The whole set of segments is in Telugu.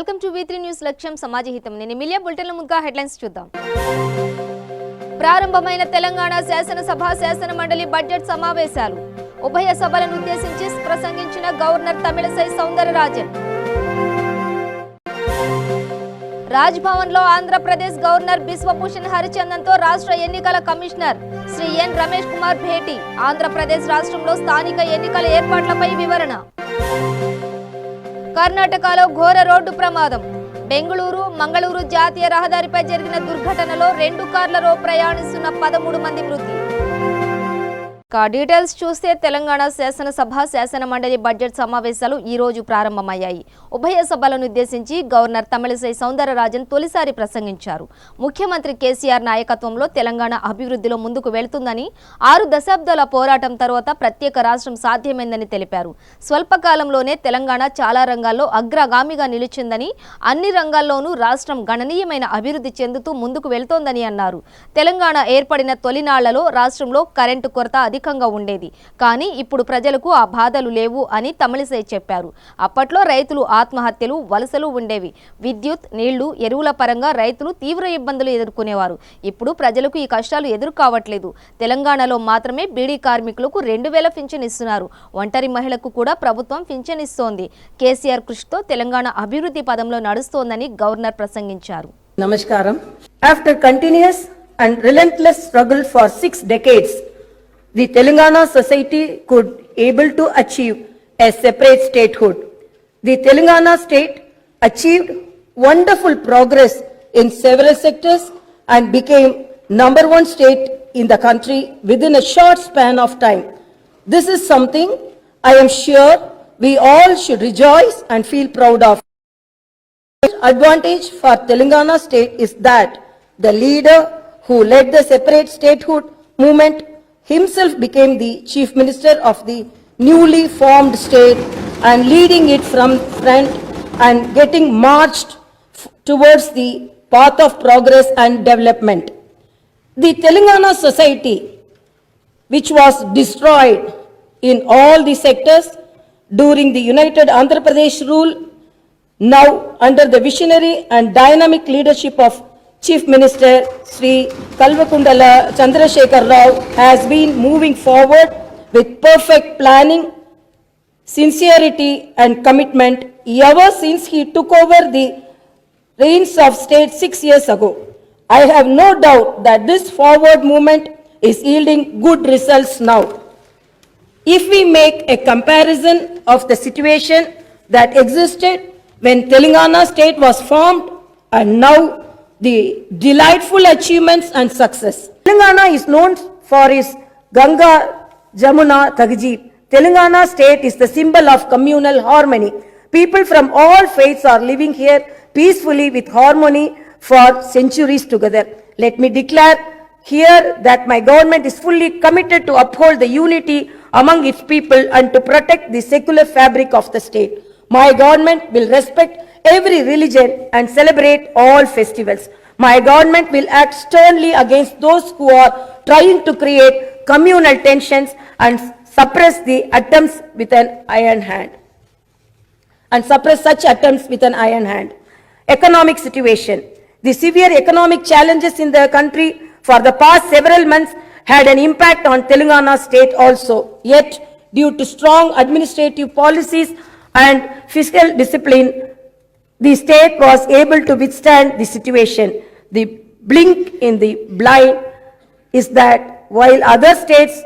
వెల్కమ్ టు V3 న్యూస్ లక్ష్యం సమాజహితం. నేను మిలియా బులెటిన్ల ముందుగా హెడ్లైన్స్ చూద్దాం. ప్రారంభమైన తెలంగాణ శాసన మండలి బడ్జెట్ సమావేశాలు. ఉభయ సభలను ఉద్దేశించి ప్రసంగించిన గవర్నర్ తమిళసై సౌందరరాజన్. రాజ్భవన్ లో ఆంధ్రప్రదేశ్ గవర్నర్ బిశ్వభూషణ్ హరిచందన్ తో రాష్ట్ర ఎన్నికల కమిషనర్ శ్రీ ఎన్ రమేష్ కుమార్ భేటీ. ఆంధ్రప్రదేశ్ రాష్ట్రంలో స్థానిక ఎన్నికల ఏర్పాట్లపై వివరణ. కర్ణాటకలో ఘోర రోడ్డు ప్రమాదం. బెంగళూరు మంగళూరు జాతీయ రహదారిపై జరిగిన దుర్ఘటనలో 2 కార్లలో ప్రయాణిస్తున్న 13 మంది మృతి. డీటెయిల్స్ చూస్తే తెలంగాణ శాసన మండలి బడ్జెట్ సమావేశాలు ఈ రోజు ప్రారంభమయ్యాయి. ఉభయ సభలను ఉద్దేశించి గవర్నర్ తమిళసై సౌందరరాజన్ తొలిసారి ప్రసంగించారు. ముఖ్యమంత్రి కేసీఆర్ నాయకత్వంలో తెలంగాణ అభివృద్ధిలో ముందుకు వెళుతుందని, 6 దశాబ్దాల పోరాటం తర్వాత ప్రత్యేక రాష్ట్రం సాధ్యమైందని తెలిపారు. స్వల్పకాలంలోనే తెలంగాణ చాలా రంగాల్లో అగ్రగామిగా నిలిచిందని, అన్ని రంగాల్లోనూ రాష్ట్రం గణనీయమైన అభివృద్ధి చెందుతూ ముందుకు వెళుతోందని అన్నారు. తెలంగాణ ఏర్పడిన తొలినాళ్లలో రాష్ట్రంలో కరెంటు కొరత అధికంగా ఉండేది. కానీ ఇప్పుడు ప్రజలకు ఆ బాధలు లేవు అని తమిళసై చెప్పారు. అప్పట్లో రైతులు ఆత్మహత్యలు, వలసలు ఉండేవి. విద్యుత్, నీళ్లు, ఎరువుల పరంగా రైతులు తీవ్ర ఇబ్బందులు ఎదుర్కొనేవారు. ఇప్పుడు ప్రజలకు ఈ కష్టాలు ఎదురు కావట్లేదు. తెలంగాణలో మాత్రమే బీడీ కార్మికులకు 2000 పింఛన్ ఇస్తున్నారు. ఒంటరి మహిళకు కూడా ప్రభుత్వం పింఛన్ ఇస్తోంది. కేసీఆర్ కృషితో తెలంగాణ అభివృద్ధి పదంలో నడుస్తోందని గవర్నర్ ప్రసంగించారు. నమస్కారం. After continuous and relentless struggle for 6 decades, the Telangana society could able to achieve a separate statehood. The Telangana state achieved wonderful progress in several sectors and became number 1 state in the country within a short span of time. This is something I am sure we all should rejoice and feel proud of. The advantage for Telangana state is that the leader who led the separate statehood movement himself became the chief minister of the newly formed state and leading it from front and getting marched towards the path of progress and development. The Telangana society, which was destroyed in all the sectors during the United Andhra Pradesh rule, now under the visionary and dynamic leadership of Chief Minister Sri Kalvakundala Chandrasekhar Rao, has been moving forward with perfect planning, sincerity and commitment ever since he took over the reins of state 6 years ago. I have no doubt that this forward movement is yielding good results now. If we make a comparison of the situation that existed when Telangana state was formed and now the delightful achievements and success. Telangana is known for its Ganga Jamuna Tahzeeb. Telangana state is the symbol of communal harmony. People from all faiths are living here peacefully with harmony for centuries together. Let me declare here that my government is fully committed to uphold the unity among its people and to protect the secular fabric of the state. My government will respect every religion and celebrate all festivals. My government will act sternly against those who are trying to create communal tensions and suppress the attempts with an iron hand. Economic situation. The severe economic challenges in the country for the past several months had an impact on Telangana state also. Yet, due to strong administrative policies and fiscal discipline, the state was able to withstand the situation. The blink in the blind is that while other states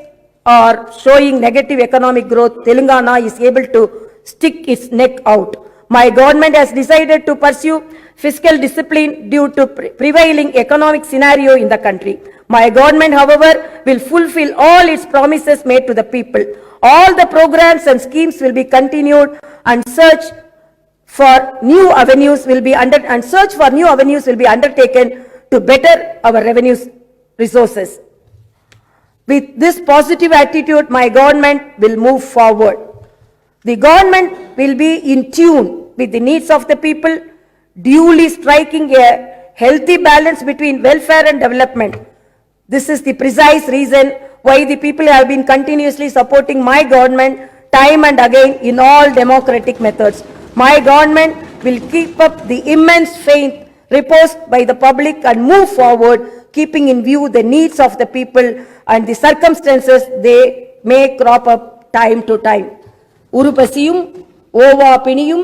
are showing negative economic growth, Telangana is able to stick its neck out. My government has decided to pursue fiscal discipline due to prevailing economic scenario in the country. My government, however, will fulfill all its promises made to the people. All the programs and schemes will be continued and search for new avenues will be undertaken to better our revenue resources. With this positive attitude, my government will move forward. The government will be in tune with the needs of the people, duly striking a healthy balance between welfare and development. This is the precise reason why the people have been continuously supporting my government time and again in all democratic methods. My government will keep up the immense faith reposed by the public and move forward, keeping in view the needs of the people and the circumstances they may crop up time to time. Urupasiyum, ova piniyum,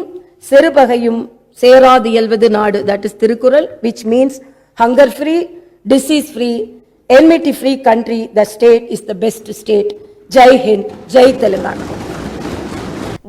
serupagayum, seradu yelvadu naadu. That is Tirukural, which means hunger free, disease free, enmity free country. The state is the best state. Jai Hind, Jai Telangana.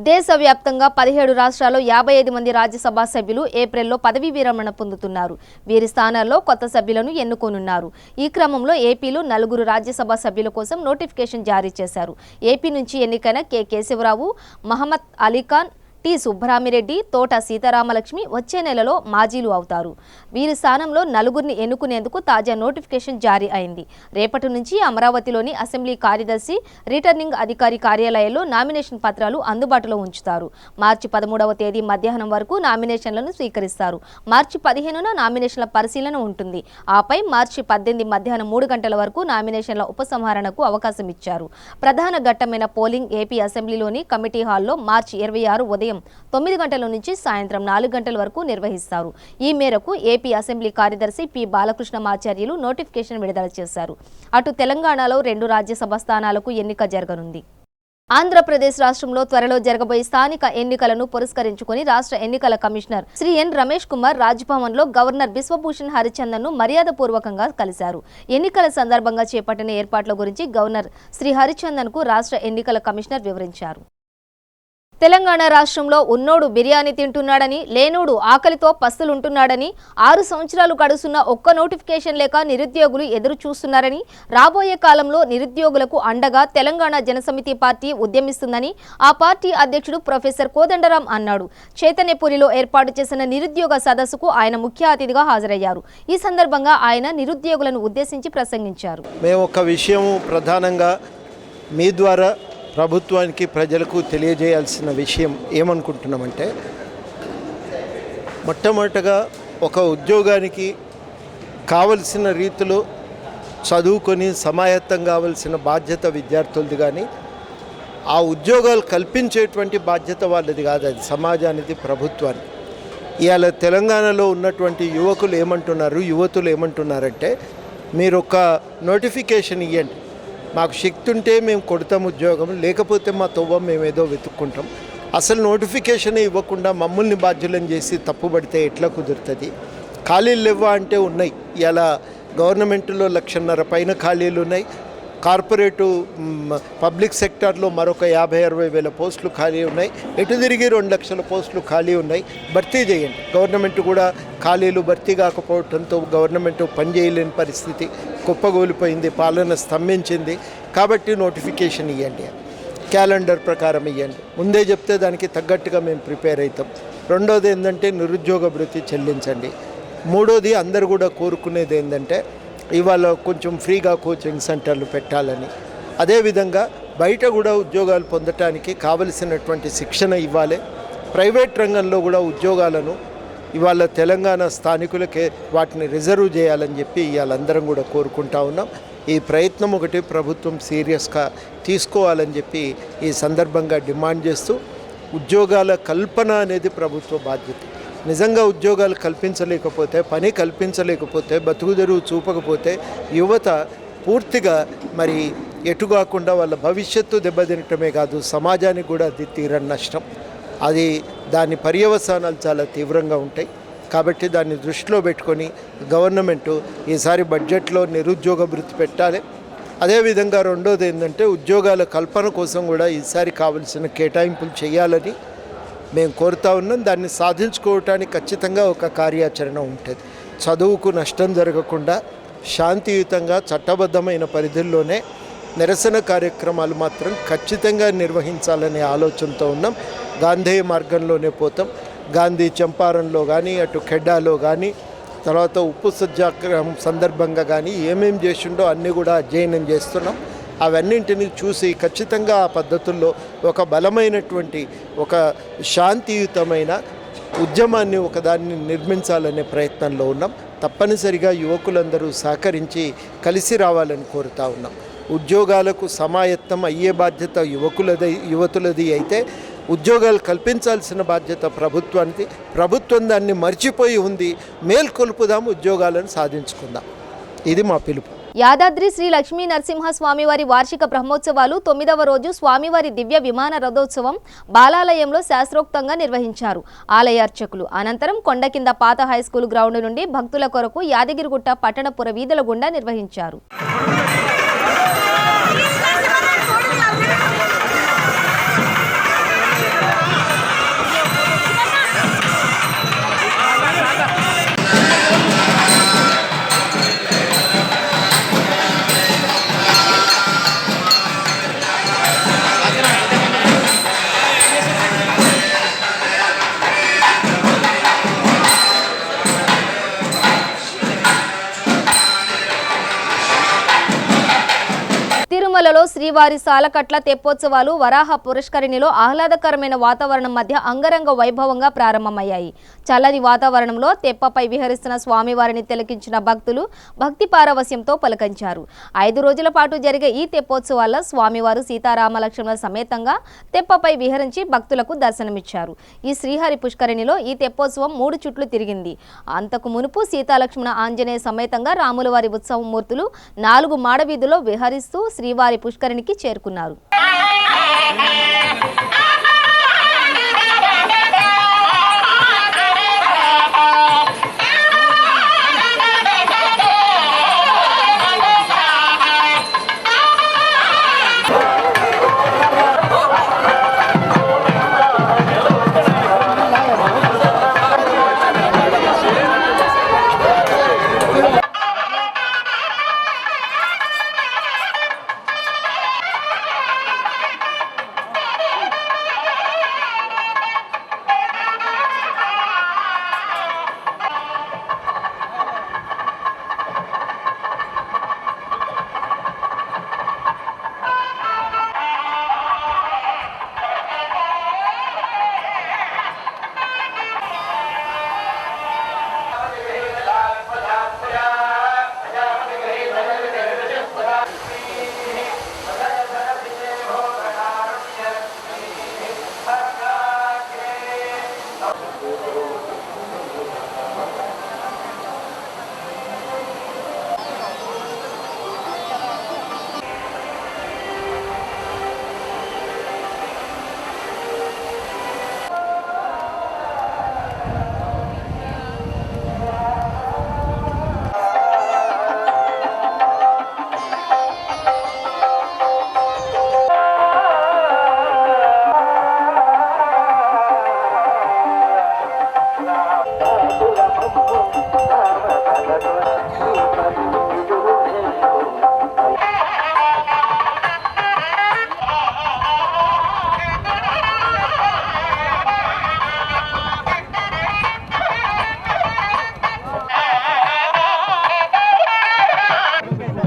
దేశవ్యాప్తంగా 17 రాష్ట్రాల్లో 55 మంది రాజ్యసభ సభ్యులు ఏప్రిల్లో పదవీ విరమణ పొందుతున్నారు. వీరి స్థానాల్లో కొత్త సభ్యులను ఎన్నుకోనున్నారు. ఈ క్రమంలో ఏపీలో 4 రాజ్యసభ సభ్యుల కోసం నోటిఫికేషన్ జారీ చేశారు. ఏపీ నుంచి ఎన్నికైన కె కేశవరావు, మహమ్మద్ అలీఖాన్, టి సుబ్బరామిరెడ్డి, తోట సీతారామలక్ష్మి వచ్చే నెలలో మాజీలు అవుతారు. వీరి స్థానంలో 4 ఎన్నుకునేందుకు తాజా నోటిఫికేషన్ జారీ అయింది. రేపటి నుంచి అమరావతిలోని అసెంబ్లీ కార్యదర్శి, రిటర్నింగ్ అధికారి కార్యాలయాల్లో నామినేషన్ పత్రాలు అందుబాటులో ఉంచుతారు. మార్చి 13వ తేదీ మధ్యాహ్నం వరకు నామినేషన్లను స్వీకరిస్తారు. మార్చి 15న నామినేషన్ల పరిశీలన ఉంటుంది. ఆపై మార్చి 18 మధ్యాహ్నం 3 గంటల వరకు నామినేషన్ల ఉపసంహరణకు అవకాశం ఇచ్చారు. ప్రధాన ఘట్టమైన పోలింగ్ ఏపీ అసెంబ్లీలోని కమిటీ హాల్లో మార్చి 26 ఉదయం 9 గంటల నుంచి సాయంత్రం 4 గంటల వరకు నిర్వహిస్తారు. ఈ మేరకు ఏపీ అసెంబ్లీ కార్యదర్శి పి బాలకృష్ణమాచార్యులు నోటిఫికేషన్ విడుదల చేశారు. అటు తెలంగాణలో 2 రాజ్యసభ స్థానాలకు ఎన్నిక జరగనుంది. ఆంధ్రప్రదేశ్ రాష్ట్రంలో త్వరలో జరగబోయే స్థానిక ఎన్నికలను పురస్కరించుకుని రాష్ట్ర ఎన్నికల కమిషనర్ శ్రీ ఎన్ రమేష్ కుమార్ రాజ్భవన్లో గవర్నర్ బిశ్వభూషణ్ హరిచందన్ ను మర్యాదపూర్వకంగా కలిశారు. ఎన్నికల సందర్భంగా చేపట్టిన ఏర్పాట్ల గురించి గవర్నర్ శ్రీ హరిచందన్ కు రాష్ట్ర ఎన్నికల కమిషనర్ వివరించారు. తెలంగాణ రాష్ట్రంలో ఉన్నోడు బిర్యానీ తింటున్నాడని, లేనోడు ఆకలితో పస్తులుంటున్నాడని, 6 సంవత్సరాలు గడుస్తున్న ఒక్క నోటిఫికేషన్ లేక నిరుద్యోగులు ఎదురు చూస్తున్నారని, రాబోయే కాలంలో నిరుద్యోగులకు అండగా తెలంగాణ జనసమితి పార్టీ ఉద్యమిస్తుందని ఆ పార్టీ అధ్యక్షుడు ప్రొఫెసర్ కోదండరాం అన్నాడు. చైతన్యపురిలో ఏర్పాటు చేసిన నిరుద్యోగ సదస్సుకు ఆయన ముఖ్య అతిథిగా హాజరయ్యారు. ఈ సందర్భంగా ఆయన నిరుద్యోగులను ఉద్దేశించి ప్రసంగించారు. మేము ఒక విషయం ప్రధానంగా మీ ద్వారా ప్రభుత్వానికి, ప్రజలకు తెలియజేయాల్సిన విషయం ఏమనుకుంటున్నామంటే, మొట్టమొదటగా ఒక ఉద్యోగానికి కావలసిన రీతిలో చదువుకొని సమాయత్తం కావలసిన బాధ్యత విద్యార్థులది, కానీ ఆ ఉద్యోగాలు కల్పించేటువంటి బాధ్యత వాళ్ళది కాదు, అది సమాజానికి, ప్రభుత్వానికి. ఇవాళ తెలంగాణలో ఉన్నటువంటి యువకులు ఏమంటున్నారు, యువతులు ఏమంటున్నారంటే, మీరు ఒక నోటిఫికేషన్ ఇవ్వండి, మాకు శక్తి ఉంటే మేము కొడతాం ఉద్యోగం, లేకపోతే మా తవ్వ మేము ఏదో వెతుక్కుంటాం. అసలు నోటిఫికేషన్ ఇవ్వకుండా మమ్మల్ని బాధ్యులను చేసి తప్పుపడితే ఎట్లా కుదురుతుంది? ఖాళీలు లేవా అంటే ఉన్నాయి. ఇలా గవర్నమెంట్లో 1,50,000 పైన ఖాళీలు ఉన్నాయి. కార్పొరేటు పబ్లిక్ సెక్టార్లో మరొక 50-60 వేల పోస్టులు ఖాళీ ఉన్నాయి. ఎటు తిరిగి 2 లక్షల పోస్టులు ఖాళీ ఉన్నాయి. భర్తీ చేయండి. గవర్నమెంట్ కూడా ఖాళీలు భర్తీ కాకపోవడంతో గవర్నమెంట్ పనిచేయలేని పరిస్థితి, కుప్పగూలిపోయింది, పాలన స్తంభించింది. కాబట్టి నోటిఫికేషన్ ఇవ్వండి, క్యాలెండర్ ప్రకారం ఇవ్వండి. ముందే చెప్తే దానికి తగ్గట్టుగా మేము ప్రిపేర్ అవుతాం. రెండోది ఏంటంటే నిరుద్యోగ భృతి చెల్లించండి. మూడోది అందరు కూడా కోరుకునేది ఏంటంటే ఇవాళ కొంచెం ఫ్రీగా కోచింగ్ సెంటర్లు పెట్టాలని, అదేవిధంగా బయట కూడా ఉద్యోగాలు పొందటానికి కావలసినటువంటి శిక్షణ ఇవ్వాలి. ప్రైవేట్ రంగంలో కూడా ఉద్యోగాలను ఇవాళ తెలంగాణ స్థానికులకే వాటిని రిజర్వ్ చేయాలని చెప్పి ఇవాళందరం కూడా కోరుకుంటా ఉన్నాం. ఈ ప్రయత్నం ఒకటి ప్రభుత్వం సీరియస్గా తీసుకోవాలని చెప్పి ఈ సందర్భంగా డిమాండ్ చేస్తూ, ఉద్యోగాల కల్పన అనేది ప్రభుత్వ బాధ్యత. నిజంగా ఉద్యోగాలు కల్పించలేకపోతే, పని కల్పించలేకపోతే, బతుకుదెరువు చూపకపోతే యువత పూర్తిగా మరి ఎటుగాకుండా వాళ్ళ భవిష్యత్తు దెబ్బతినటమే కాదు, సమాజానికి కూడా అది తీరని నష్టం. అది దాని పర్యవసానాలు చాలా తీవ్రంగా ఉంటాయి. కాబట్టి దాన్ని దృష్టిలో పెట్టుకొని గవర్నమెంటు ఈసారి బడ్జెట్లో నిరుద్యోగ భృతి పెట్టాలి. అదేవిధంగా రెండోది ఏంటంటే ఉద్యోగాల కల్పన కోసం కూడా ఈసారి కావలసిన కేటాయింపులు చేయాలని మేము కోరుతా ఉన్నాం. దాన్ని సాధించుకోవటానికి ఖచ్చితంగా ఒక కార్యాచరణ ఉంటుంది. చదువుకు నష్టం జరగకుండా శాంతియుతంగా చట్టబద్ధమైన పరిధుల్లోనే నిరసన కార్యక్రమాలు మాత్రం ఖచ్చితంగా నిర్వహించాలనే ఆలోచనతో ఉన్నాం. గాంధీ మార్గంలోనే పోతాం. గాంధీ చంపారణలో కానీ, అటు ఖెడ్డాలో కానీ, తర్వాత ఉప్పు సత్యాగ్రహం సందర్భంగా కానీ ఏమేం చేసిండో అన్నీ కూడా అధ్యయనం చేస్తున్నాం. అవన్నింటినీ చూసి ఖచ్చితంగా ఆ పద్ధతుల్లో ఒక బలమైనటువంటి, ఒక శాంతియుతమైన ఉద్యమాన్ని ఒకదాన్ని నిర్మించాలనే ప్రయత్నంలో ఉన్నాం. తప్పనిసరిగా యువకులందరూ సహకరించి కలిసి రావాలని కోరుతా ఉన్నాం. ఉద్యోగాలకు సమాయత్తం అయ్యే బాధ్యత యువతులది అయితే ఉద్యోగాలు కల్పించాల్సిన బాధ్యత ప్రభుత్వానికి. ప్రభుత్వం దాన్ని మర్చిపోయి ఉంది. మేల్కొల్పుదాం, ఉద్యోగాలను సాధించుకుందాం. ఇది మా పిలుపు. యాదాద్రి శ్రీ లక్ష్మీ నరసింహ స్వామివారి వార్షిక బ్రహ్మోత్సవాలు 9వ రోజు స్వామివారి దివ్య విమాన రథోత్సవం బాలాలయంలో శాస్త్రోక్తంగా నిర్వహించారు ఆలయ అర్చకులు. అనంతరం కొండ కింద పాత హైస్కూల్ గ్రౌండ్ నుండి భక్తుల కొరకు యాదగిరిగుట్ట పట్టణ పురవీధుల గుండా నిర్వహించారు. తిరుమలలో శ్రీవారి సాలకట్ల తెప్పోత్సవాలు వరాహ పురష్కరిణిలో ఆహ్లాదకరమైన వాతావరణం మధ్య అంగరంగ వైభవంగా ప్రారంభమయ్యాయి. చల్లని వాతావరణంలో తెప్పపై విహరిస్తున్న స్వామివారిని తిలకించిన భక్తులు భక్తి పారవస్యంతో పలకంచారు. 5 రోజుల పాటు జరిగే ఈ తెప్పోత్సవాల్లో స్వామివారు సీతారామలక్ష్మణుల సమేతంగా తెప్పపై విహరించి భక్తులకు దర్శనమిచ్చారు. ఈ శ్రీహరి పుష్కరిణిలో ఈ తెప్పోత్సవం 3 చుట్లు తిరిగింది. అంతకు మునుపు సీతాలక్ష్మణ ఆంజనేయ సమేతంగా రాములవారి ఉత్సవ మూర్తులు 4 మాడవీధుల్లో విహరిస్తూ శ్రీవారి పుష్కరిణికి చేరుకున్నారు.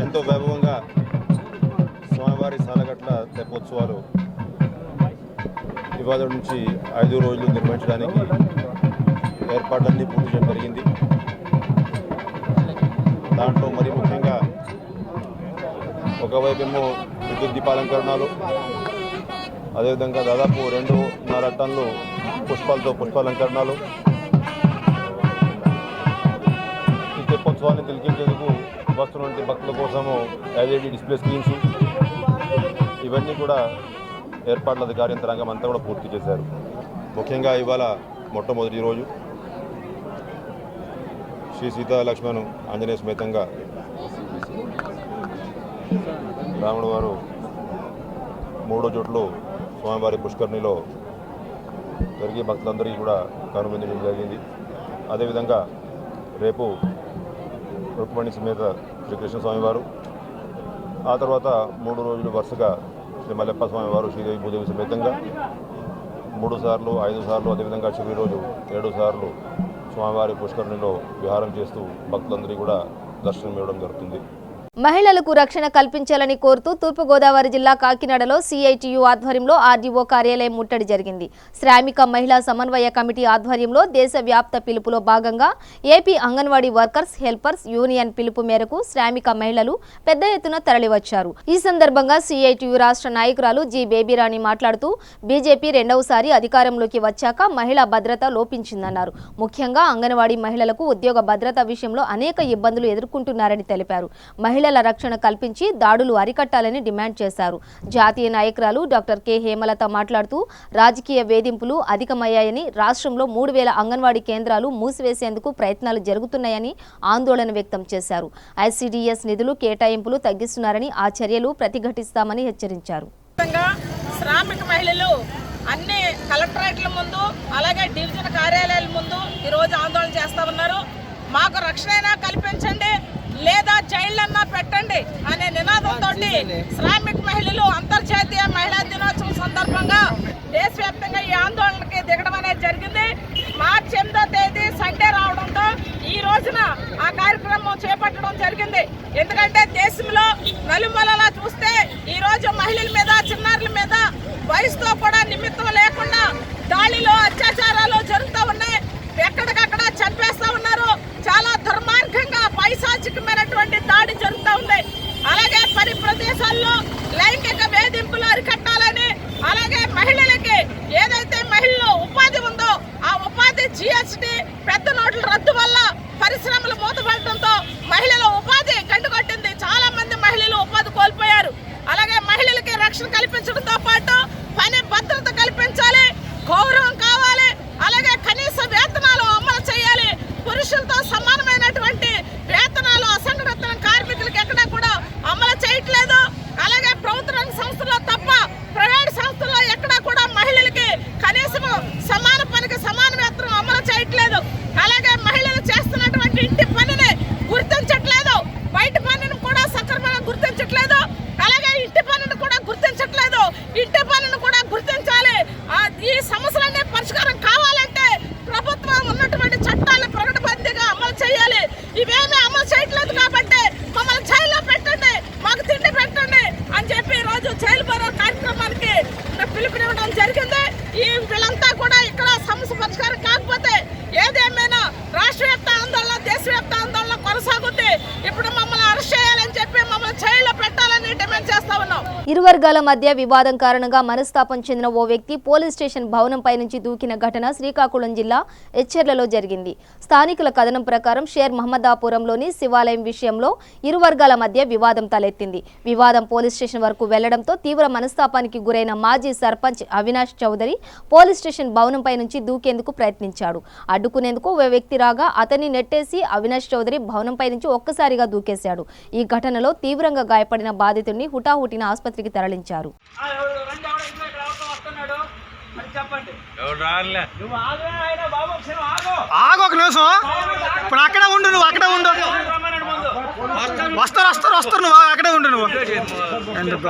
ఎంతో వైభవంగా స్వామివారి సాలగట్ల తెప్పోత్సవాలు ఇవాళ నుంచి 5 రోజులు నిర్వహించడానికి ఏర్పాట్లన్నీ పూర్తి చేయడం జరిగింది. దాంట్లో మరి ముఖ్యంగా ఒకవైపేమో విద్యుత్ దీపాలంకరణలు, అదేవిధంగా దాదాపు 2.5 టన్నులు పుష్పాలంకరణలు, ఈ తెప్పోత్సవాన్ని తిలకించేందుకు వస్తున్నటువంటి భక్తుల కోసము LED డిస్ప్లే స్క్రీన్స్, ఇవన్నీ కూడా ఏర్పాట్ల అధికార యంత్రాంగం అంతా కూడా పూర్తి చేశారు. ముఖ్యంగా ఇవాళ మొట్టమొదటి రోజు శ్రీ సీతా లక్ష్మణు ఆంజనేయ సమేతంగా రాముడు వారు 3 చోట్ల స్వామివారి పుష్కరిణిలో జరిగే భక్తులందరికీ కూడా కనువిందడం జరిగింది. అదేవిధంగా రేపు రుక్మిణి సమేత శ్రీకృష్ణ స్వామివారు, ఆ తర్వాత 3 రోజులు వరుసగా శ్రీ మల్లెప్ప స్వామివారు, శ్రీదేవి భూదేవి సమేతంగా 3 సార్లు, 5 సార్లు, అదేవిధంగా చివరి రోజు 7 సార్లు స్వామివారి పుష్కరిణిలో విహారం చేస్తూ భక్తులందరికీ కూడా దర్శనం ఇవ్వడం జరుగుతుంది. మహిళలకు రక్షణ కల్పించాలని కోరుతూ తూర్పుగోదావరి జిల్లా కాకినాడలో సిఐటియు ఆధ్వర్యంలో ఆర్డీఓ కార్యాలయం ముట్టడి జరిగింది. శ్రామిక మహిళా సమన్వయ కమిటీ ఆధ్వర్యంలో దేశవ్యాప్త పిలుపులో భాగంగా AP anganwadi workers helpers union పిలుపు మేరకు శ్రామిక మహిళలు పెద్ద ఎత్తున తరలివచ్చారు. ఈ సందర్భంగా సిఐటియు రాష్ట్ర నాయకురాలు జి బేబీరాణి మాట్లాడుతూ బీజేపీ రెండవసారి అధికారంలోకి వచ్చాక మహిళా భద్రత లోపించిందన్నారు. ముఖ్యంగా అంగన్వాడీ మహిళలకు ఉద్యోగ భద్రత విషయంలో అనేక ఇబ్బందులు ఎదుర్కొంటున్నారని తెలిపారు. మహిళల రక్షణ కల్పించి దాడులు అరికట్టాలని డిమాండ్ చేశారు. జాతీయ నాయకురాలు డాక్టర్ కె హేమలత మాట్లాడుతూ రాజకీయ వేధింపులు అధికమయ్యాయని, రాష్ట్రంలో 3000 అంగన్వాడీ కేంద్రాలు మూసివేసేందుకు ప్రయత్నాలు జరుగుతున్నాయని ఆందోళన వ్యక్తం చేశారు. ఐసిడిఎస్ నిధులు కేటాయింపులు తగ్గిస్తున్నారని, ఆ చర్యలు ప్రతిఘటిస్తామని హెచ్చరించారు. శ్రామిక మహిళలు అన్ని కలెక్టరేట్ల ముందు అలాగే డివిజన్ కార్యాలయాల ముందు ఈరోజు ఆందోళన చేస్తా ఉన్నారు. మాకు రక్షణ కల్పించండి లేదా జైళ్ళన్నా పెట్టండి అనే నినాదంతో శ్రామిక మహిళలు అంతర్జాతీయ మహిళా దినోత్సవం సందర్భంగా దేశవ్యాప్తంగా ఈ ఆందోళనకి దిగడం అనేది జరిగింది. మార్చి 8వ తేదీ సండే రావడంతో ఈ రోజున ఆ కార్యక్రమం చేపట్టడం జరిగింది. ఎందుకంటే దేశంలో నలుమూలలా చూస్తే ఈ రోజు మహిళల మీద, చిన్నారుల మీద వయసుతో కూడా నిమిత్తం లేకుండా దాడిలో అత్యాచారాలు జరుగుతూ ఉన్నాయి. ఎక్కడికక్కడ చంపేస్తా ఉన్నారు. చాలా దుర్మార్గంగా పైశాచికమైనటువంటి దాడి జరుగుతూ ఉంది. అలాగే పని ప్రదేశాల్లో లైంగిక వేధింపులు అరికట్టాలని, అలాగే మహిళలకి ఏదైతే మహిళలు ఉపాధి ఉందో ఆ ఉపాధి జిఎస్టి పెద్ద నోట్ల రద్దు వల్ల పరిశ్రమలు మూతపడటంతో మహిళల ఉపాధి గంటుకొట్టింది. చాలా మంది మహిళలు ఉపాధి కోల్పోయారు. అలాగే మహిళలకి రక్షణ కల్పించడంతో పాటు పని భద్రత కల్పించాలి, గౌరవం కావాలి, అలాగే కనీస వేతనాలు అమలు చేయాలి. పురుషులతో సమానమైనటువంటి వేతనాలు అసంఘటిత కార్మికులకు ఎక్కడా కూడా అమలు చేయట్లేదు. అలాగే ప్రభుత్వ రంగ సంస్థల్లో తప్ప ప్రైవేట్ సంస్థల్లో ఎక్కడా కూడా మహిళలకి కనీసం సమాన పనికి సమాన వేతనం అమలు చేయట్లేదు. అలాగే మహిళలు చేస్తున్నటువంటి ఇంటి పనిని గుర్తించట్లేదు, బయట పనిని కూడా సక్రమంగా గుర్తించట్లేదు. అలాగే ఇంటి పనిని కూడా గుర్తించట్లేదు. ఇంటి పనిని కూడా గుర్తించాలి. ఈ సమస్యలన్నీ పరిష్కారం కావాలంటే ప్రభుత్వం ఉన్నటువంటి చట్టాలను ప్రకటబద్ధిగా అమలు చేయాలి. ఇవేమీ అమలు చేయట్లేదు కాబట్టి మమ్మల్ని జైల్లో పెట్టండి, మాకు తిండి పెట్టండి అని చెప్పి ఈరోజు జైలు బరో కార్యక్రమానికి పిలుపునివ్వడం జరిగింది. వీళ్ళంతా కూడా ఇక్కడ సమస్య పరిష్కారం కాకపోతే ఏదేమైనా రాష్ట్ర వ్యాప్త ఆందోళన, దేశవ్యాప్త ఆందోళన కొనసాగుతుంది. ఇప్పుడు మమ్మల్ని అరెస్ట్ చేయాలని చెప్పి మమ్మల్ని జైల్లో పెట్టాలని డిమాండ్ చేస్తా ఉన్నాం. ఇరు వర్గాల మధ్య వివాదం కారణంగా మనస్తాపం చెందిన ఓ వ్యక్తి పోలీస్ స్టేషన్ భవనంపై నుంచి దూకిన ఘటన శ్రీకాకుళం జిల్లా ఎచ్చెర్లలో జరిగింది. స్థానికుల కథనం ప్రకారం షేర్ మహమ్మదాపురంలోని శివాలయం విషయంలో ఇరు వర్గాల మధ్య వివాదం తలెత్తింది. వివాదం పోలీస్ స్టేషన్ వరకు వెళ్లడంతో తీవ్ర మనస్తాపానికి గురైన మాజీ సర్పంచ్ అవినాష్ చౌదరి పోలీస్ స్టేషన్ భవనంపై నుంచి దూకేందుకు ప్రయత్నించాడు. అడ్డుకునేందుకు ఓ వ్యక్తి రాగా అతన్ని నెట్టేసి అవినాష్ చౌదరి భవనంపై నుంచి ఒక్కసారిగా దూకేశాడు. ఈ ఘటనలో తీవ్రంగా గాయపడిన బాధితుడిని హుటాహుటిన ఆసుపత్రికి తరలించారు. ఇప్పుడు అక్కడే ఉండు, నువ్వు అక్కడే ఉండు. వస్తారు వస్తారు వస్తారు, నువ్వు అక్కడే ఉండు. నువ్వు ఎందుకు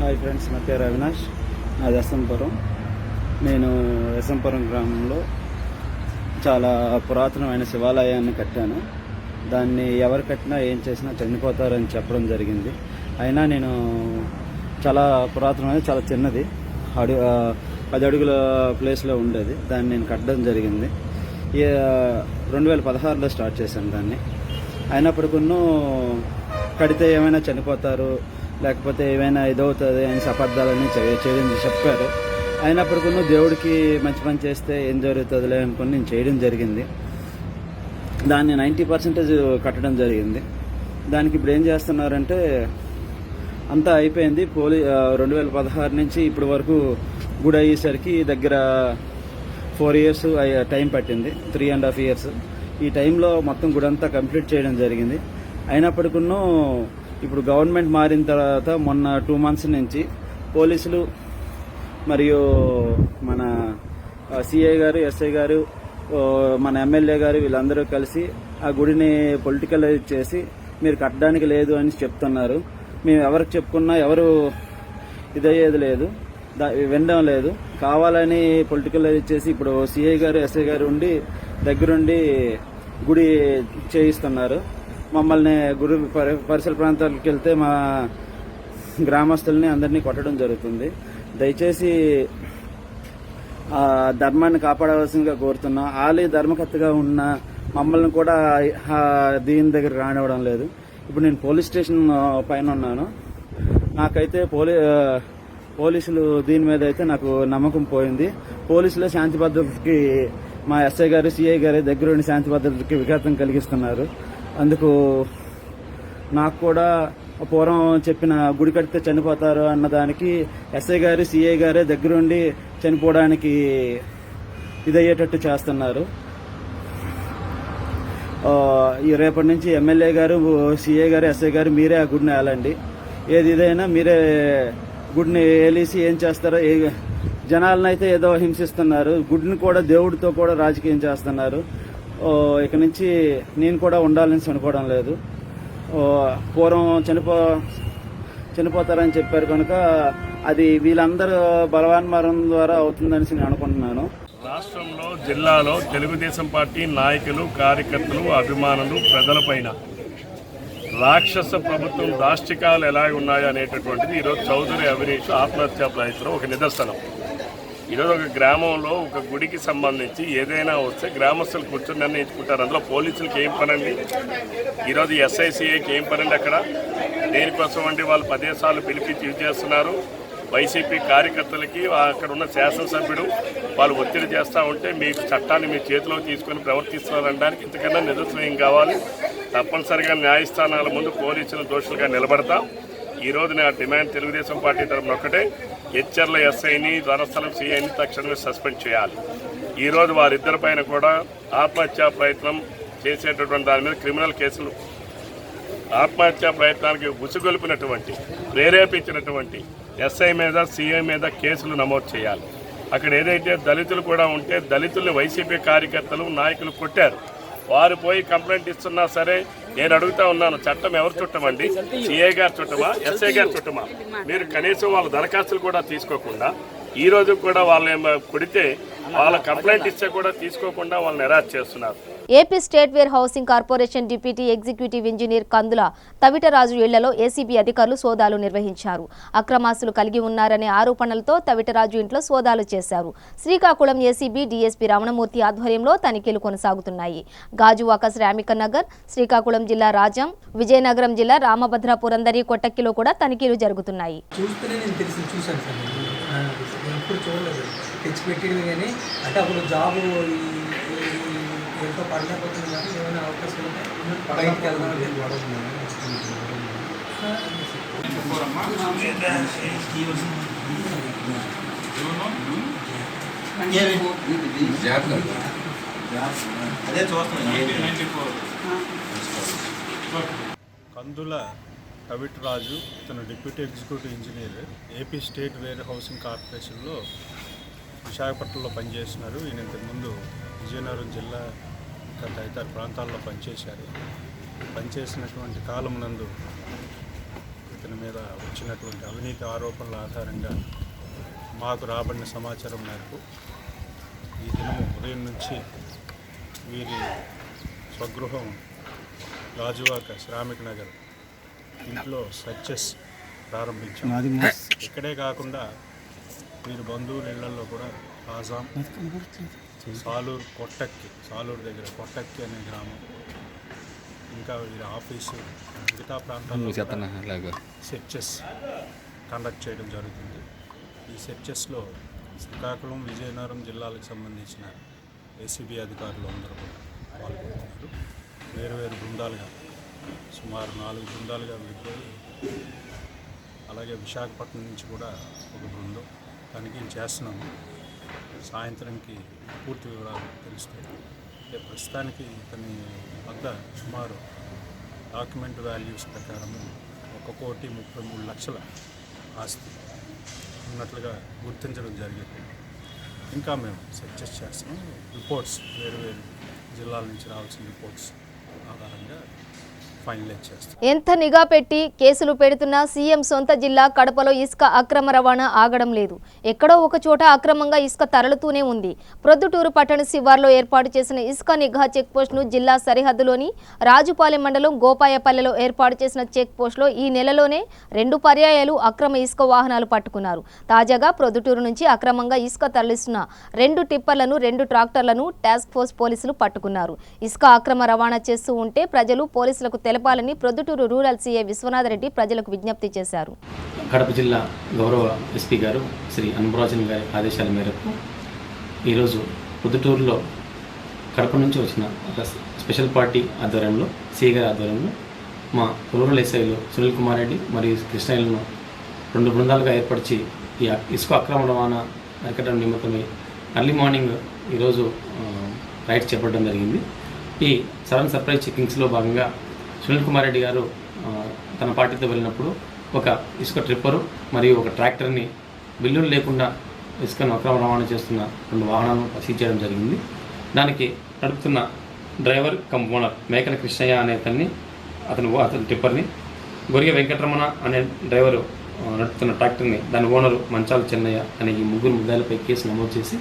హాయ్ ఫ్రెండ్స్, నా పేరు అవినాష్, నాది ఎస్ఎంపురం. నేను ఎస్ఎంపురం గ్రామంలో చాలా పురాతనమైన శివాలయాన్ని కట్టాను. దాన్ని ఎవరు కట్టినా ఏం చేసినా చనిపోతారని చెప్పడం జరిగింది. అయినా నేను చాలా పురాతనమైన, చాలా చిన్నది, 10 అడుగుల ప్లేస్లో ఉండేది. దాన్ని నేను కట్టడం జరిగింది. 2016లో స్టార్ట్ చేశాను దాన్ని. అయినప్పటికీ కడితే ఏమైనా చనిపోతారు, లేకపోతే ఏమైనా ఇదవుతుంది అని అబద్ధాలని చేయడం చెప్పారు. అయినప్పటికీ దేవుడికి మంచి పని చేస్తే ఏం జరుగుతుందిలే అనుకుని నేను చేయడం జరిగింది. దాన్ని 90% కట్టడం జరిగింది. దానికి ఇప్పుడు ఏం చేస్తున్నారంటే అంతా అయిపోయింది. 2016 నుంచి ఇప్పటి వరకు గుడి అయ్యేసరికి దగ్గర 4 years టైం పట్టింది, 3.5 years. ఈ టైంలో మొత్తం గుడి అంతా కంప్లీట్ చేయడం జరిగింది. అయినప్పటికీ ఇప్పుడు గవర్నమెంట్ మారిన తర్వాత మొన్న 2 months నుంచి పోలీసులు మరియు మన సిఐ గారు, ఎస్ఐ గారు, మన ఎమ్మెల్యే గారు వీళ్ళందరూ కలిసి ఆ గుడిని పొలిటికలైజ్ చేసి మీరు కట్టడానికి లేదు అని చెప్తున్నారు. మేము ఎవరికి చెప్పుకున్నా ఎవరు ఇదయ్యేది లేదు, వినడం లేదు. కావాలని పొలిటికలైజ్ చేసి ఇప్పుడు సిఐ గారు, ఎస్ఐ గారు ఉండి దగ్గరుండి గుడి చేయిస్తున్నారు. మమ్మల్ని గుడి పరిసర ప్రాంతాలకు వెళ్తే మా గ్రామస్తుల్ని అందరినీ కొట్టడం జరుగుతుంది. దయచేసి ఆ ధర్మాన్ని కాపాడవలసిందిగా కోరుతున్నాం. ఆలయ ధర్మకర్తగా ఉన్న మమ్మల్ని కూడా దీని దగ్గర రానివ్వడం లేదు. ఇప్పుడు నేను పోలీస్ స్టేషన్ పైన ఉన్నాను. నాకైతే పోలీసులు దీని మీద అయితే నాకు నమ్మకం పోయింది. పోలీసులే శాంతి భద్రతకి మా ఎస్ఐ గారు, సిఐ గారి దగ్గరుండి శాంతి భద్రతకి విఘాతం కలిగిస్తున్నారు. అందుకు నాకు కూడా పూర్వం చెప్పిన గుడి కడితే చనిపోతారు అన్నదానికి ఎస్ఐ గారు, సిఐ గారే దగ్గరుండి చనిపోవడానికి ఇదయ్యేటట్టు చేస్తున్నారు. రేపటి నుంచి ఎమ్మెల్యే గారు, సిఐ గారు, ఎస్ఐ గారు మీరే ఆ గుడిని వేయాలండి. ఏది ఇదైనా మీరే గుడిని వేలేసి ఏం చేస్తారో. జనాలను అయితే ఏదో హింసిస్తున్నారు, గుడిని కూడా దేవుడితో కూడా రాజకీయం చేస్తున్నారు. ఇక నుంచి నేను కూడా ఉండాలని అనుకోవడం లేదు. పూర్వం చనిపోతారని చెప్పారు కనుక అది వీళ్ళందరూ బలవాన్మారం ద్వారా అవుతుందని నేను అనుకుంటున్నాను. రాష్ట్రంలో, జిల్లాలో తెలుగుదేశం పార్టీ నాయకులు, కార్యకర్తలు, అభిమానులు, ప్రజలపైన రాక్షస ప్రభుత్వం దాష్టికాలు ఎలా ఉన్నాయో అనేటటువంటిది ఈరోజు చౌదరి అవినీష్ ఆత్మహత్యా ప్రయత్నం ఒక నిదర్శనం. ఈరోజు ఒక గ్రామంలో ఒక గుడికి సంబంధించి ఏదైనా వస్తే గ్రామస్తులు కూర్చొని నిర్ణయించుకుంటారు. అందులో పోలీసులకి ఏం పనండి? ఈరోజు ఎస్ఐసిఐకి ఏం పనండి? అక్కడ దేనికోసం అండి వాళ్ళు 10 సార్లు పిలిపించి యూజ్ చేస్తున్నారు. వైసీపీ కార్యకర్తలకి అక్కడ ఉన్న శాసనసభ్యుడు వాళ్ళు ఒత్తిడి చేస్తూ ఉంటే మీకు చట్టాన్ని మీ చేతిలో తీసుకొని ప్రవర్తిస్తున్నారనడానికి ఇంతకన్నా నిదర్శనం ఏం కావాలి? తప్పనిసరిగా న్యాయస్థానాల ముందు పోలీసులు దోషులుగా నిలబడతాం. ఈరోజు నా డిమాండ్ తెలుగుదేశం పార్టీ తరఫున ఒక్కటే, హెచ్ఆర్ల ఎస్ఐని, రణస్థలం సిఐని తక్షణమే సస్పెండ్ చేయాలి. ఈరోజు వారిద్దరిపైన కూడా ఆత్మహత్యా ప్రయత్నం చేసేటటువంటి దాని మీద క్రిమినల్ కేసులు, ఆత్మహత్యా ప్రయత్నానికి ఉసుగొల్పినటువంటి, ప్రేరేపించినటువంటి ఎస్ఐ మీద, సిఐ మీద కేసులు నమోదు చేయాలి. అక్కడ ఏదైతే దళితులు కూడా ఉంటే దళితుల్ని వైసీపీ కార్యకర్తలు, నాయకులు కొట్టారు. వారు పోయి కంప్లైంట్ ఇస్తున్నా సరే నేను అడుగుతా ఉన్నాను, చట్టం ఎవరు చుట్టమండి? సిఐ గారు చుట్టమా, ఎస్ఐ గారు చుట్టమా? మీరు కనీసం వాళ్ళ దరఖాస్తులు కూడా తీసుకోకుండా ఈ రోజు కూడా వాళ్ళని కొడితే వాళ్ళ కంప్లైంట్ ఇస్తే కూడా తీసుకోకుండా వాళ్ళని అరెస్ట్ చేస్తున్నారు. AP state warehousing corporation deputy executive engineer Kandula Tavitaraju ఇళ్లలో ఏసీబీ అధికారులు సోదాలు నిర్వహించారు. అక్రమాస్తులు కలిగి ఉన్నారనే ఆరోపణలతో తవిటరాజు ఇంట్లో సోదాలు చేశారు. శ్రీకాకుళం ఏసీబీ డీఎస్పీ రమణమూర్తి ఆధ్వర్యంలో తనిఖీలు కొనసాగుతున్నాయి. గాజువాక శ్రామిక నగర్, శ్రీకాకుళం జిల్లా రాజం, విజయనగరం జిల్లా రామభద్రాపురందరి కొట్టక్కిలో కూడా తనిఖీలు జరుగుతున్నాయి. తెచ్చిపెట్టేది కానీ అంటే అప్పుడు జాబు ఎంతో పడలేకపోతుంది కానీ ఏమైనా అవకాశం ఉంటే బయటకు వెళ్దాం. కందుల తవిటరాజు, ఇతను deputy executive engineer, AP state wear housing కార్పొరేషన్లో విశాఖపట్నంలో పనిచేస్తున్నారు. ఈయన ఇంతకుముందు విజయనగరం జిల్లా ఇంకా తదితర ప్రాంతాల్లో పనిచేశారు. పనిచేసినటువంటి కాలం నందు ఇతని మీద వచ్చినటువంటి అవినీతి ఆరోపణల ఆధారంగా మాకు రాబడిన సమాచారం మేరకు ఈ దినము ఉదయం నుంచి వీరి స్వగృహం గాజువాక శ్రామిక నగర్ ఇంట్లో సర్చెస్ ప్రారంభించాం. ఇక్కడే కాకుండా వీరి బంధువుల ఇళ్లలో కూడా ఆజాం, సాలూరు, కొట్టక్కి, సాలూరు దగ్గర కొట్టక్కి అనే గ్రామం, ఇంకా వీరి ఆఫీసు, మిగతా ప్రాంతాల్లో సెర్చెస్ కండక్ట్ చేయడం జరుగుతుంది. ఈ సెర్చెస్లో శ్రీకాకుళం, విజయనగరం జిల్లాలకు సంబంధించిన ఏసీబీ అధికారులు అందరూ కూడా పాల్గొంటున్నారు. వేరువేరు బృందాలుగా, సుమారు 4 బృందాలుగా విడిపోయి, అలాగే విశాఖపట్నం నుంచి కూడా ఒక బృందం తనిఖీలు చేస్తున్నాము. సాయంత్రంకి పూర్తి వివరాలు తెలుస్తాయి. ప్రస్తుతానికి ఇతని వద్ద సుమారు డాక్యుమెంట్ వాల్యూస్ ప్రకారం 1,33,00,000 ఆస్తి ఉన్నట్లుగా గుర్తించడం జరిగింది. ఇంకా మేము సక్సెస్ చేస్తున్నాం. రిపోర్ట్స్ వేరు వేరు జిల్లాల నుంచి రావాల్సిన రిపోర్ట్స్ ఆధారంగా ఫైనలైజ్ చేస్తాం. ఎంత నిఘా పెట్టి కేసులు పెడుతున్నా సీఎం సొంత జిల్లా కడపలో ఇసుక అక్రమ రవాణా ఆగడం లేదు. ఎక్కడో ఒక చోట అక్రమంగా ఇసుక తరలుతూనే ఉంది. ప్రొద్దుటూరు పట్టణ శివార్లో ఏర్పాటు చేసిన ఇసుక నిఘా చెక్ పోస్ట్ను జిల్లా సరిహద్దులోని రాజుపాలెం మండలం గోపాయపల్లెలో ఏర్పాటు చేసిన చెక్ పోస్ట్లో ఈ నెలలోనే 2 పర్యాయాలు అక్రమ ఇసుక వాహనాలు పట్టుకున్నారు. తాజాగా ప్రొద్దుటూరు నుంచి అక్రమంగా ఇసుక తరలిస్తున్న 2 టిప్పర్లను 2 ట్రాక్టర్లను టాస్క్ ఫోర్స్ పోలీసులు పట్టుకున్నారు. ఇసుక అక్రమ రవాణా చేస్తూ ఉంటే ప్రజలు పోలీసులకు తెలపాలని ప్రొద్దుటూరు రూరల్ సీఐ విశ్వనాథరెడ్డి ప్రజలకు విజ్ఞప్తి చేశారు. కడప జిల్లా గౌరవ ఎస్పీ గారు శ్రీ అనురాజన్ గారి ఆదేశాల మేరకు ఈరోజు ప్రొద్దుటూరులో కడప నుంచి వచ్చిన ఒక స్పెషల్ పార్టీ ఆధ్వర్యంలో సీఐ గారి ఆధ్వర్యంలో మా రూరల్ ఎస్ఐలు సునీల్ కుమార్ రెడ్డి మరియు కృష్ణయ్యలను 2 బృందాలుగా ఏర్పరిచి ఈ ఇసుక అక్రమ రవాణా అరికట్టడం నిమిత్తమై ఎర్లీ మార్నింగ్ ఈరోజు రైడ్స్ చేపట్టడం జరిగింది. ఈ సడన్ సర్ప్రైజ్ చెకింగ్స్లో భాగంగా సునీల్ కుమార్ రెడ్డి గారు తన పార్టీతో వెళ్ళినప్పుడు ఒక ఇసుక ట్రిప్పరు మరియు ఒక ట్రాక్టర్ని బిల్లులు లేకుండా ఇసుకను అక్రమ రవాణా చేస్తున్న 2 వాహనాలను సీజ్ చేయడం జరిగింది. దానికి నడుపుతున్న డ్రైవర్ కమ్ ఓనర్ మేకల కృష్ణయ్య అనే అతని ట్రిప్పర్ని, గొరిగ వెంకటరమణ అనే డ్రైవరు నడుపుతున్న ట్రాక్టర్ని, దాని ఓనరు మంచాల చెన్నయ్య అనే ఈ 3 ముద్దాయిలపై కేసు నమోదు చేసి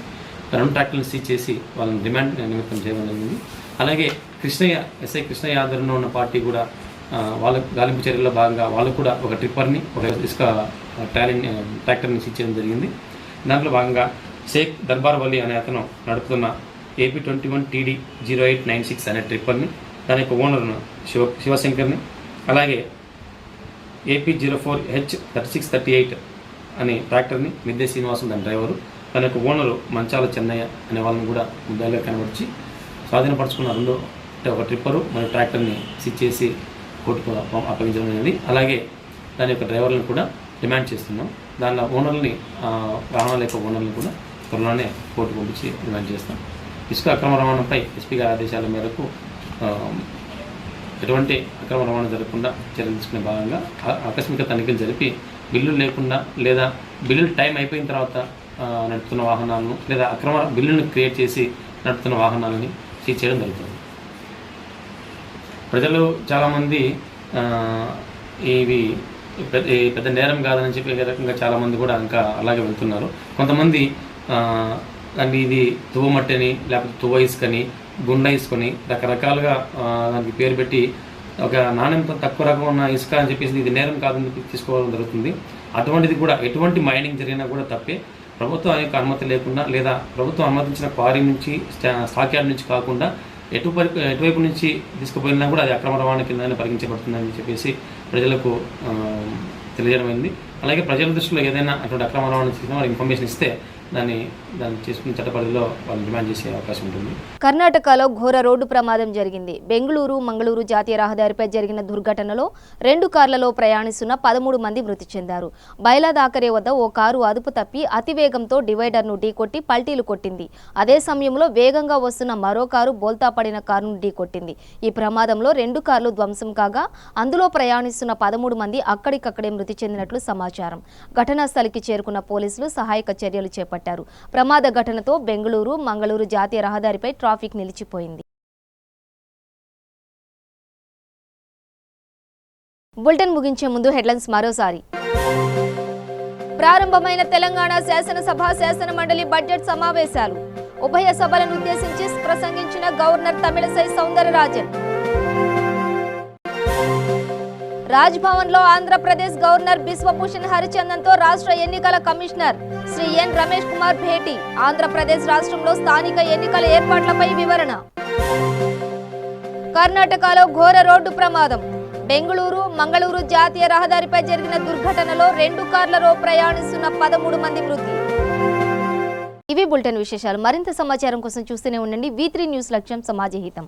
2 ట్రాక్టర్లను సీజ్ చేసి వాళ్ళని రిమాండ్ నిమిత్తం చేయడం జరిగింది. అలాగే ఎస్ఐ కృష్ణయ్య ఆధ్వర్యంలో ఉన్న పార్టీ కూడా వాళ్ళ గాలింపు చర్యల్లో భాగంగా వాళ్ళు కూడా ఒక ట్రిప్పర్ని, ఒక ఇసుక ట్రాక్టర్ని సీజ్ చేయడం జరిగింది. దాంట్లో భాగంగా షేక్ దర్బార్ వలీ అనే అతను నడుపుతున్న AP 21 TD 0896 అనే ట్రిప్పర్ని, దాని యొక్క ఓనర్ను శివశంకర్ని, అలాగే AP 04H 3638 అనే ట్రాక్టర్ని మిద్దె శ్రీనివాసం దాని డ్రైవరు, దాని యొక్క ఓనరు మంచాల చెన్నయ్య అనే వాళ్ళని కూడా ముద్దాయిగా కనబడిచి స్వాధీనపరుచుకున్న ఒక ట్రిప్పరు మరియు ట్రాక్టర్ని సీజ్ చేసి కోర్టుకు అప్పగించడం జరిగింది. అలాగే దాని యొక్క డ్రైవర్లను కూడా డిమాండ్ చేస్తున్నాం. దానిలో ఓనర్ని, వాహనాల యొక్క ఓనర్లను కూడా త్వరలోనే కోర్టు పంపించి డిమాండ్ చేస్తాం. ఇసుక అక్రమ రవాణాపై ఎస్పీ గారి ఆదేశాల మేరకు ఎటువంటి అక్రమ రవాణా జరగకుండా చర్యలు తీసుకునే భాగంగా ఆకస్మిక తనిఖీలు జరిపి బిల్లులు లేకుండా లేదా బిల్లులు టైం అయిపోయిన తర్వాత నడుపుతున్న వాహనాలను లేదా అక్రమ బిల్లులను క్రియేట్ చేసి నడుపుతున్న వాహనాలని సీజ్ చేయడం జరుగుతుంది. ప్రజలు చాలామంది ఇవి పెద్ద నేరం కాదని చెప్పి రకంగా చాలామంది కూడా ఇంకా అలాగే వెళ్తున్నారు. కొంతమంది ఇది తువ్వమట్టని లేకపోతే తువ్వ ఇసుకని, గుండ ఇసుకని రకరకాలుగా దానికి పేరు పెట్టి ఒక నాణ్యంతో తక్కువ రకం ఉన్న ఇసుక అని చెప్పేసి ఇది నేరం కాదని తీసుకోవడం జరుగుతుంది. అటువంటిది కూడా ఎటువంటి మైనింగ్ జరిగినా కూడా తప్పే. ప్రభుత్వం యొక్క అనుమతి లేకుండా లేదా ప్రభుత్వం అనుమతించిన క్వారీ నుంచి, స్టాక్ యార్డ్ నుంచి కాకుండా ఎటువైపు నుంచి తీసుకుపోయినా కూడా అది అక్రమ రవాణా కింద పరిగణించబడుతుందని చెప్పేసి ప్రజలకు తెలియజేయడమైంది. అలాగే ప్రజల దృష్టిలో ఏదైనా అటువంటి అక్రమ రవాణా చేసినా వారికి ఇన్ఫర్మేషన్ ఇస్తే దాన్ని చేసుకున్న చట్టపరిధిలో వాళ్ళు డిమాండ్ చేసే అవకాశం ఉంటుంది. కర్ణాటకలో ఘోర రోడ్డు ప్రమాదం జరిగింది. బెంగళూరు మంగళూరు జాతీయ రహదారిపై జరిగిన దుర్ఘటనలో 2 కార్లలో ప్రయాణిస్తున్న 13 మంది మృతి చెందారు. బైలాదాకరే వద్ద ఓ కారు అదుపు తప్పి అతివేగంతో డివైడర్ను ఢీకొట్టి పల్టీలు కొట్టింది. అదే సమయంలో వేగంగా వస్తున్న మరో కారు బోల్తా పడిన కారును ఢీకొట్టింది. ఈ ప్రమాదంలో 2 కార్లు ధ్వంసం కాగా అందులో ప్రయాణిస్తున్న 13 మంది అక్కడికక్కడే మృతి చెందినట్లు సమాచారం. ఘటనా స్థలికి చేరుకున్న పోలీసులు సహాయక చర్యలు చేపట్టారు. ప్రమాద ఘటనతో బెంగళూరు మంగళూరు జాతీయ రహదారిపై ట్రాఫిక్ నిలిచిపోయింది. బులెటిన్ ముగించే ముందు హెడ్లైన్స్ మరోసారి. ప్రారంభమైన తెలంగాణ శాసనసభ శాసన మండలి బడ్జెట్ సమావేశాలు. ఉభయ సభలను ఉద్దేశించి ప్రసంగించిన గవర్నర్ తమిళసై సౌందరరాజన్. రాజ్భవన్ లో ఆంధ్రప్రదేశ్ గవర్నర్ బిశ్వభూషణ్ హరిచందన్ తో రాష్ట్ర ఎన్నికల కమిషనర్ శ్రీ ఎన్ రమేష్ కుమార్ భేటీ. ఆంధ్రప్రదేశ్ రాష్ట్రంలో స్థానిక ఎన్నికల ఏర్పాట్లపై వివరణ. కర్ణాటకలో ఘోర రోడ్డు ప్రమాదం. బెంగళూరు మంగళూరు జాతీయ రహదారిపై జరిగిన దుర్ఘటనలో 2 కార్లలో ప్రయాణిస్తున్న 13 మంది మృతి. ఇవి బులెటిన్ విశేషాలు. మరింత సమాచారం కోసం చూస్తూనే ఉండండి V3 న్యూస్. లక్ష్యం సమాజ హితం.